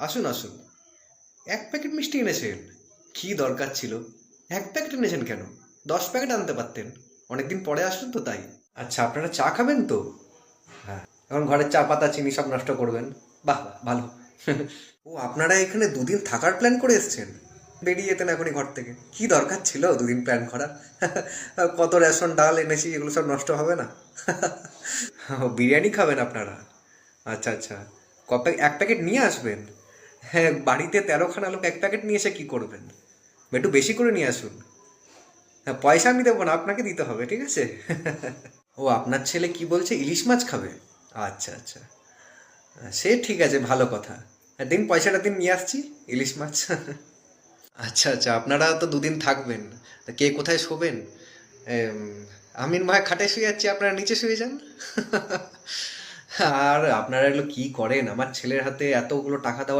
আসুন আসুন। এক প্যাকেট মিষ্টি এনেছেন? কি দরকার ছিল? এক প্যাকেট এনেছেন কেন? 10 প্যাকেট আনতে পারতেন। অনেকদিন পরে আসলেন তো তাই। আচ্ছা, আপনারা চা খাবেন তো? হ্যাঁ। এখন ঘরের চা পাতা চিনি সব নষ্ট করবেন? বাহ বাহ, ভালো। ও, আপনারা এখানে দুদিন থাকার প্ল্যান করে এসেছেন? বেরিয়ে যেতেন এখনই ঘর থেকে। কি দরকার ছিল দুদিন প্ল্যান করার? কত রেশন ডাল এনেছি, এগুলো সব নষ্ট হবে না? ও, বিরিয়ানি খাবেন আপনারা? আচ্ছা আচ্ছা। এক প্যাকেট নিয়ে আসবেন? হ্যাঁ, বাড়িতে 13খানা লোক এক প্যাকেট নিয়ে এসে কী করবেন? একটু বেশি করে নিয়ে আসুন। হ্যাঁ, পয়সা আমি দেবো না, আপনাকে দিতে হবে, ঠিক আছে? ও, আপনার ছেলে কি বলছে, ইলিশ মাছ খাবে? আচ্ছা আচ্ছা। সে ঠিক আছে, ভালো কথা। দিন, পয়সাটা দিন, নিয়ে আসছি ইলিশ মাছ। আচ্ছা আচ্ছা, আপনারা তো দুদিন থাকবেন। তা কে কোথায় শোবেন? এম, আমি নয় খাটে শুয়ে যাচ্ছি, আপনারা নিচে শুয়ে যান। আর আপনারা এগুলো কি করেন? আমার ছেলের হাতে এতগুলো টাকা দেওয়া